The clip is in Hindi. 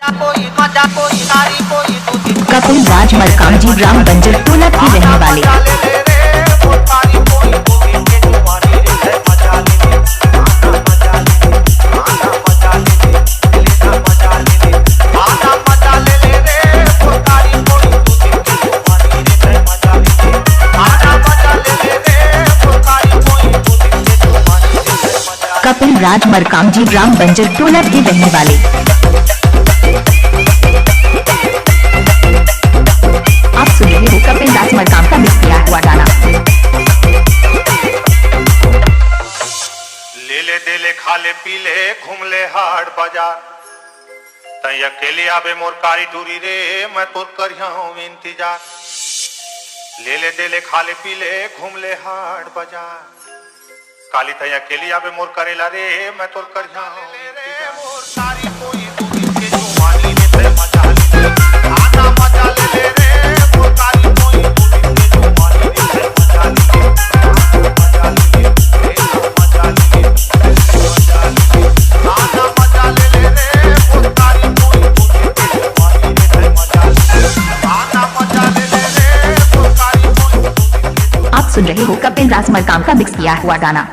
कपिल राज मरकामजी ग्राम बंजर टोला के रहने वाले। कपिल राज मरकामजी ग्राम बंजर टोला के रहने वाले। आप सुन रहे हो कपिल राज मरकाम का मिक्स किया हुआ गाना। ले दे ले खाले पीले घूमले हाट बाजार तई अकेले आबे मोर कारी टूरी रे मैं तोर करिया हूँ इंतजार। ले दे ले खाले पीले घूमले हाट बाजार काली तई अकेले आबे मोर करेला रे मैं तोर करिया हूँ मोर सारी कोई तू के जुबानी में ते मजा ले आना मजा ले रे मोर कारी कोई तू के जुबानी में ते मजा ले मजा ले मजा ले आना मजा ले रे मोर कारी कोई तू के जुबानी में ते मजा ले आना मजा ले रे मोर कारी कोई। आप सुन रहे हो कपिल राज मरकाम का मिक्स किया हुआ गाना।